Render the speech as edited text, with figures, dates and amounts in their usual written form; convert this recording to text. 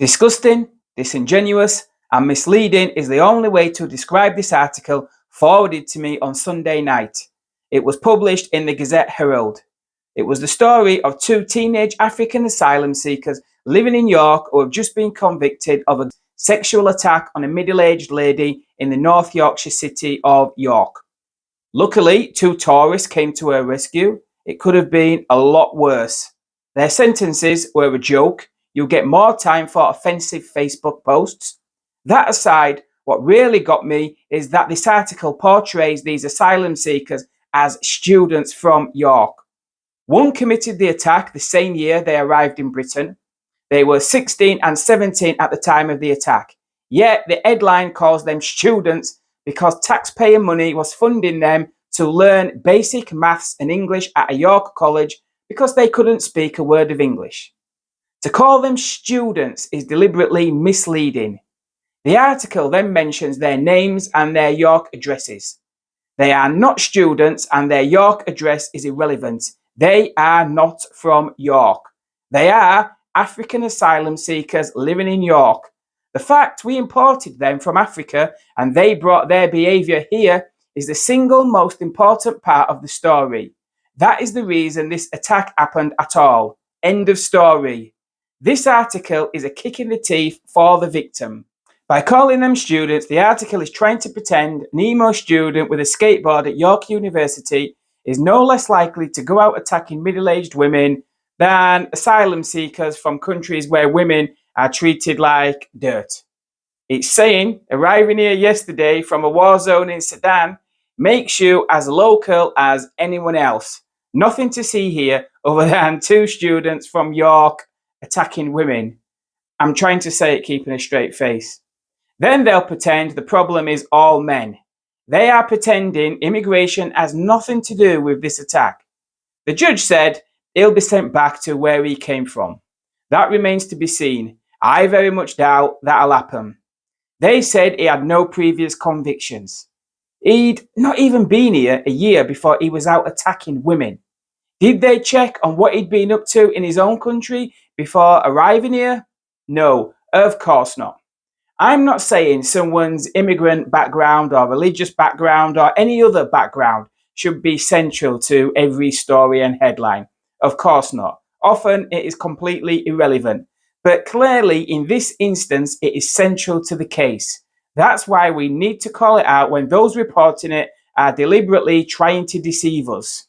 Disgusting, disingenuous, and misleading is the only way to describe this article forwarded to me on Sunday night. It was published in the Gazette Herald. It was the story of two teenage African asylum seekers living in York who have just been convicted of a sexual attack on a middle-aged lady in the North Yorkshire city of York. Luckily, two tourists came to her rescue. It could have been a lot worse. Their sentences were a joke. You'll get more time for offensive Facebook posts. That aside, what really got me is that this article portrays these asylum seekers as students from York. One committed the attack the same year they arrived in Britain. They were 16 and 17 at the time of the attack. Yet the headline calls them students because taxpayer money was funding them to learn basic maths and English at a York college because they couldn't speak a word of English. To call them students is deliberately misleading. The article then mentions their names and their York addresses. They are not students and their York address is irrelevant. They are not from York. They are African asylum seekers living in York. The fact we imported them from Africa and they brought their behaviour here is the single most important part of the story. That is the reason this attack happened at all. End of story. This article is a kick in the teeth for the victim. By calling them students, the article is trying to pretend an emo student with a skateboard at York University is no less likely to go out attacking middle-aged women than asylum seekers from countries where women are treated like dirt. It's saying arriving here yesterday from a war zone in Sudan makes you as local as anyone else. Nothing to see here other than two students from York attacking women. I'm trying to say it keeping a straight face. Then they'll pretend the problem is all men. They are pretending immigration has nothing to do with this attack. The judge said he'll be sent back to where he came from. That remains to be seen. I very much doubt that'll happen. They said he had no previous convictions. He'd not even been here a year before he was out attacking women. Did they check on what he'd been up to in his own country before arriving here? No, of course not. I'm not saying someone's immigrant background or religious background or any other background should be central to every story and headline. Of course not. Often it is completely irrelevant. But clearly in this instance it is central to the case. That's why we need to call it out when those reporting it are deliberately trying to deceive us.